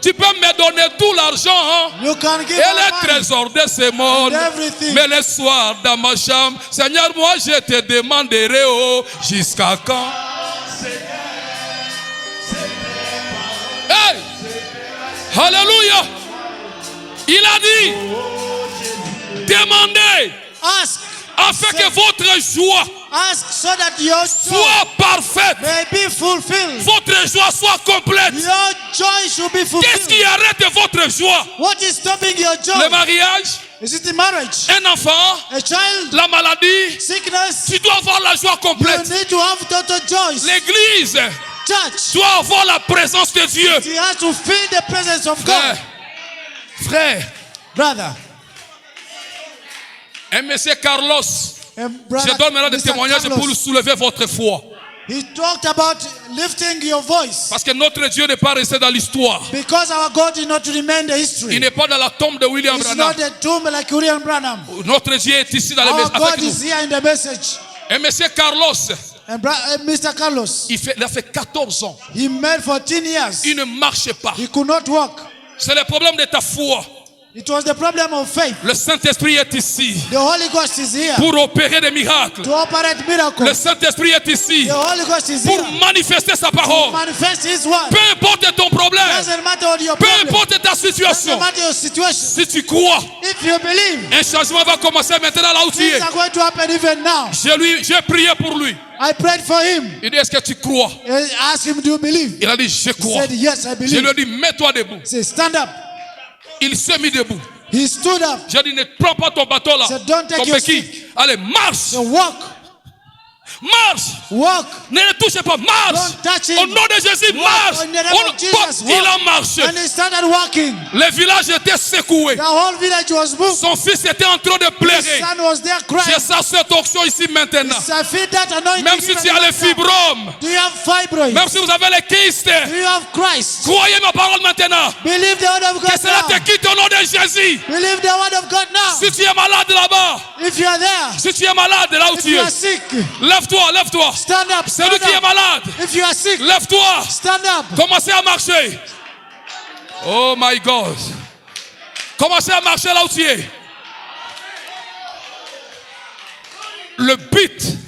Tu peux me donner tout l'argent, hein? You can give Et her les money trésors de ce monde. and everything. Mais le soir dans ma chambre, Seigneur, moi je te demanderai, oh, jusqu'à quand? Hey! Alléluia! Il a dit, demandez Ask. afin que votre joie Ask so that your joy soit parfaite, may be fulfilled. votre joie soit complète. Your joy should be Qu'est-ce qui fulfilled. arrête votre joie? What is stopping your Le joy? mariage, Is it the marriage? un enfant, A child? la maladie. Sickness? Tu dois avoir la joie You complète. need to have total joy. L'église Church. doit avoir la présence de Dieu. He has to feel the presence of God. Frère, Brother. un monsieur Carlos, And je brother donne maintenant des Mr. témoignages Carlos, pour soulever votre foi. he talked about lifting your voice. Parce que notre Dieu n'est pas resté dans l'histoire. Because our God did not remain the Il history. n'est pas dans la tombe de William It's Branham. not a tomb like William Branham. Notre Dieu est ici dans les Our messages God avec is nous. here in the message. Un monsieur Carlos, And Mr. Carlos, il a fait 14 ans. he made 14 years. Il ne marchait pas. He could not walk. C'est le problème de ta foi. It was the problem of faith. Le Saint-Esprit est ici The Holy Ghost is here pour opérer des miracles. to operate Le miracles. Saint-Esprit est ici The Holy Ghost is pour here manifester sa to parole. manifest His word. Peu importe ton problème, Doesn't matter what your peu problem. importe ta situation, Doesn't matter your situation. si tu crois, If you believe, un changement va commencer maintenant là où tu things es. are going to happen even now. J'ai prié pour lui. I prayed for him. Il dit, est-ce que tu crois? I asked him, do you believe? Il a dit, je He crois. said, yes, I Je believe. lui ai dit, mets-toi debout. He said, stand up. Il s'est mis debout. He stood up. J'ai dit, ne prends pas ton bateau là. Said, don't take Ton your béquille. Allez, marche. So walk. Marche. Walk. Ne le touchez pas. Marche. Don't touch him. Au nom de Jésus, Walk marche. in the name of Jesus. Il a Walk. marché. And he started walking. Le village était secoué. The whole village was moved. Son fils était en train de His pleurer. son was there J'ai crying. ça cette onction ici maintenant. So I feel that anointing. Même si even tu as les right now. fibromes, Do you have fibroids? même si vous avez les kystes, Do you have Christ? croyez ma parole maintenant. Believe the word of Que God cela te now. quitte au nom de Jésus. Believe the word of God now. Si tu es malade là-bas, If you are there, si tu es malade là où if tu you are es, sick, lève-toi, lève-toi. stand up. Celui Stand qui est up. malade, If you are sick, lève-toi. stand up. Commencez à marcher. Oh my God. Commencez à marcher là où tu es. Le but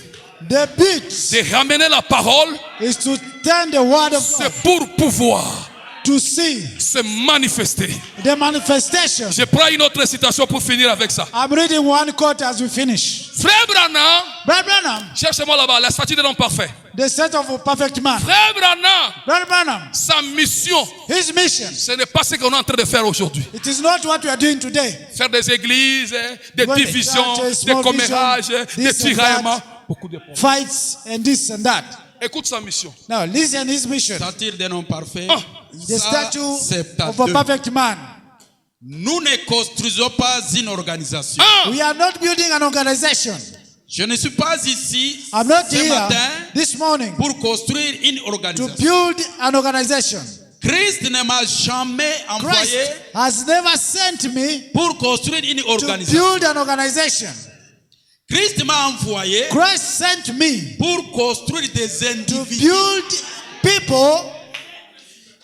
The bit de ramener la parole, is to turn the word of God c'est pour pouvoir to see se manifester. the manifestation. Je prends une autre citation pour finir avec ça. I'm reading one quote as we finish. Frère Branham, Brother Branham, cherchez-moi là-bas, la statue de l'homme parfait. the set of a perfect man. Frère Branham, Brother Branham, sa mission, his mission, ce n'est pas ce qu'on est en train de faire aujourd'hui. it is not what we are doing today. Faire des églises, des Going to divisions, churches, des small commérages, vision, des this and tiraillements. that. Beaucoup de problèmes. Fights and this and that. Écoute sa mission. Now listen his mission. Statue d'un homme parfait. Ah. The Ça, statue of a 72. perfect man. Nous ne construisons pas une organisation. Ah. We are not building an organization. Je ne suis pas ici I'm not ce here matin this morning pour construire une to organisation. build an organization. Christ ne m'a jamais Christ envoyé has never sent me pour construire une to organisation. build an organization. Christ m'a envoyé Christ sent me pour construire des to individus build people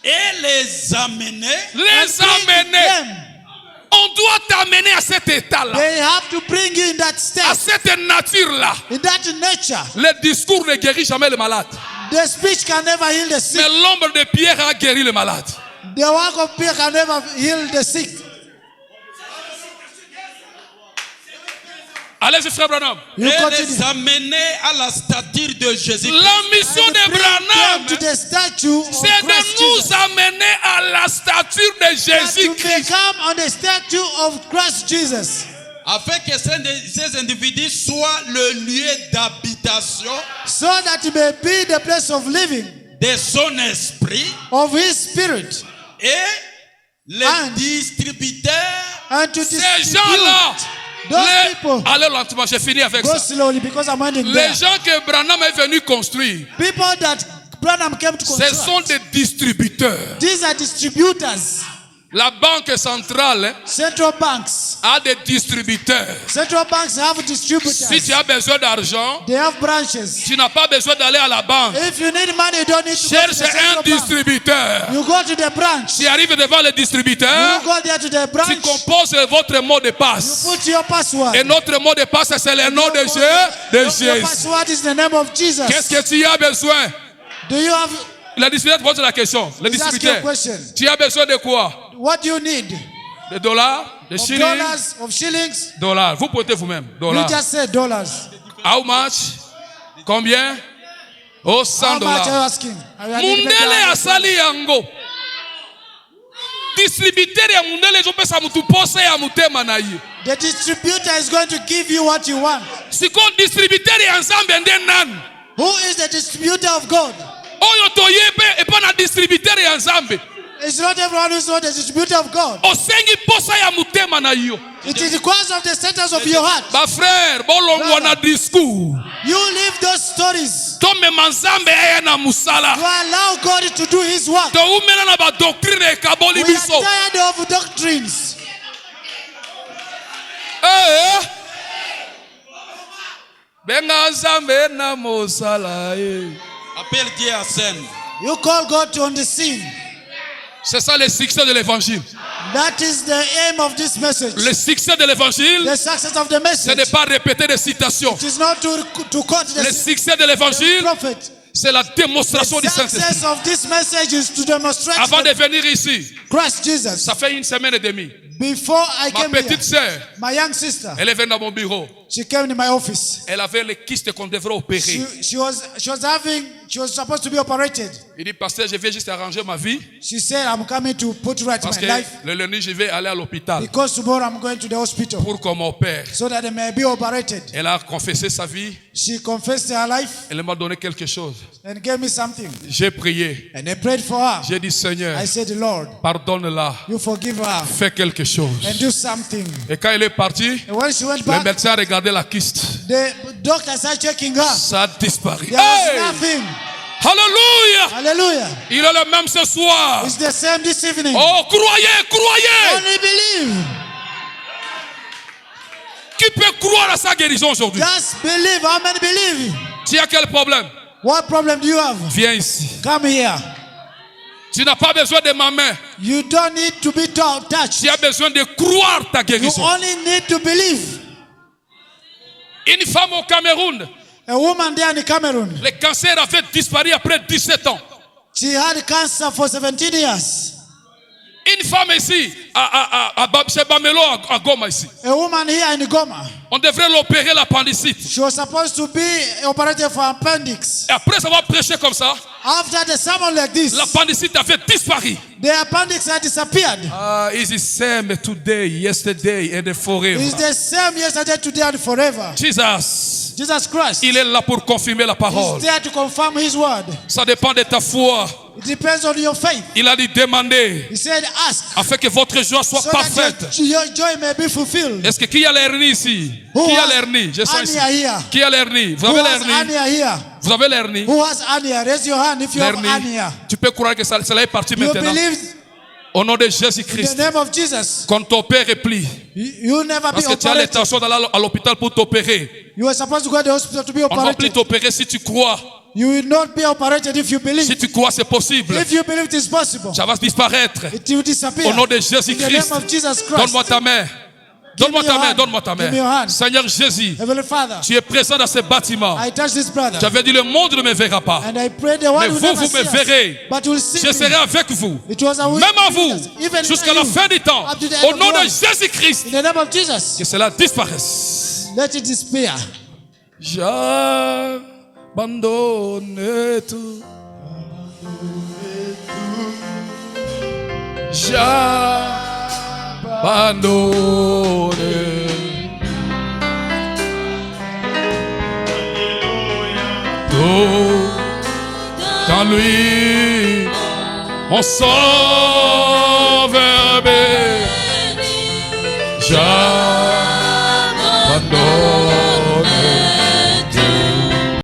et les amener. Les and bring amener. them. On doit t'amener à cet état-là, They have to bring you in that à state, cette nature-là. in that nature. Le discours ne guérit jamais le malade. The speech can never heal the sick. Mais l'ombre de Pierre a guéri le malade. The work of Peter can never heal the sick. Allez-y, frère Branham. Et You les continue. amener à la stature de Jésus. La mission And de bring Branham, them to the statue of c'est de Christ Jesus. nous amener à la stature de That to Jésus-Christ. become on the statue of Christ Jesus, Afin que ces individus soient le lieu d'habitation so that it may be the place of living de son esprit of His Spirit, et les And- distributeurs and to Ces distribute gens-là, those people. allez lentement, j'ai fini avec Go ça. slowly because I'm ending Les there. gens que Branham est venu construire, People that Branham came to ce construct. sont des distributeurs. These are distributors. La banque centrale Central banks. a des distributeurs. Central banks have distributors. Si tu as besoin d'argent, They have branches. tu n'as pas besoin d'aller à la banque. If you need money, you don't need to go to Cherche the un central bank. distributeur. You go to the branch. Tu arrives devant le You distributeur, go there to the tu branch. composes votre mot de passe. Put your password. Et notre mot de passe, c'est le nom de Your Jésus. password is the name of Jesus. Qu'est-ce que tu as besoin? Do you have? Le distributeur pose la question. Le He's asking a distributeur, question. tu as besoin de quoi? What do you need? De dollars? De Of shillings? dollars, of shillings? Dollars. Vous potez vous-même. You Dollars. just said dollars. How much? Combien? Oh, 100 How much are you dollars. asking? I need Mundele better- asali yango. Distributeur ya mundele ezopesa mutu posa ya mutema na ye. The distributor is going to give you what you want. Siko distributeur ya nzambe nde nani? Who is the distributor of God? Oyo toyebe epa na distributeur ya nzambe. It's not everyone who's not the distributor of God. Osengi posa ya mutema na yo. It is because of the status of your heart. Ba frère, bolongwa na discours. You leave those stories. Tomema nzambe eye na You musala. allow God to do His work. Toumena na ba doctrine ekaboli We are biso. tired of doctrines. Benga nzambe na musala. Appelle Dieu à scène. You call God to on the scene. C'est ça le succès de l'évangile. That is the aim of this message. Le succès de l'évangile, The success of the ce n'est message. pas répéter des citations. It is not to quote Le the succès de l'évangile, prophet. c'est la démonstration The du Saint-Esprit. success of this message is to demonstrate Avant de the venir ici, Christ Jesus. ça fait une semaine et demie. Before I Ma came here, petite sœur, my young sister, elle est venue dans mon bureau. she came in my office. Elle avait le kyste qu'on devrait opérer. She was supposed to be operated. Il dit, pasteur, je vais juste arranger ma vie She said, I'm coming to put right parce my que life le lundi, je vais aller à l'hôpital because tomorrow I'm going to the hospital pour qu'on m'opère. so that I may be operated. Elle a confessé sa vie. She confessed her life Elle m'a donné quelque chose. and gave me something. J'ai prié. And I prayed for her. J'ai dit, Seigneur, I said, Lord, pardonne-la. you forgive her Fais quelque chose. and do something. Et quand elle est partie, And when she went le back, médecin a regardé la kyste. the doctor started checking her. Ça a disparu. There was Hey! nothing. Alléluia! Hallelujah. Il est le même ce soir. It's the same this evening. Oh, croyez, croyez! Only believe. Qui peut croire à sa guérison aujourd'hui? Just believe. How many believe? Tu as quel problème? What problem do you have? Viens ici. Come here. Tu n'as pas besoin de ma main. You don't need to be touched. Tu as besoin de croire ta You guérison. only need to believe. Une femme au Cameroun, A woman there in Cameroon, le cancer avait disparu après 17 ans. she had cancer for 17 years. Une femme ici, chez Bamelo, à Goma ici. A woman here in Goma, On devrait l'opérer l'appendicite. she was supposed to be operated for appendix. Et après avoir prêché comme ça, After the sermon like this, l'appendicite avait disparu. the appendix had disappeared. It's the same today, yesterday, and forever. It's the same yesterday, today, and forever. Jesus, Jesus Christ il est là pour confirmer la parole. is there to confirm His word. Ça dépend de ta foi. It depends on your faith. Il a dit demander He said, ask, afin que votre joie soit so parfaite. that your joy may be fulfilled. Est-ce que qui a l'hernie ici? Who Qui a has l'hernie? Je sens ici. hernia here? Qui a l'hernie? Vous Who avez has l'hernie? hernia here? Vous avez l'hernie? Who has hernia? Raise your hand if you have L'hernie. hernia. Tu peux croire que cela est parti You maintenant. believe Au nom de in the Jésus-Christ. name of Jesus. Quand ton père est pris. You never Parce be que tu as operated. l'intention d'aller à l'hôpital pour t'opérer. You are supposed to go to the hospital to be On ne va plus operated. t'opérer si tu crois. You will not be operated if you Si believe. tu crois, c'est possible. If you believe it is possible, Ça va disparaître. it will disappear. Au nom de In the Jésus-Christ. name of Jesus Christ. Donne-moi ta main. Donne-moi ta your main. hand. Donne-moi ta Give me your main. hand. Seigneur Jésus, Heavenly Father, tu es présent dans ce bâtiment. I touch this brother. J'avais dit le monde ne me verra pas. And I pray the one Mais who vous, never vous me see us, verrez. but will see Je me. serai avec vous. It was a Même à vous. even Jusqu'à la you, fin du temps. up to the end Au of nom the de world. Jésus-Christ. In the name of Jesus, Que cela disparaisse. let it disappear. J'abandonne tout. J'abandonne. Tout dans lui, mon sauveur béni. J'abandonne.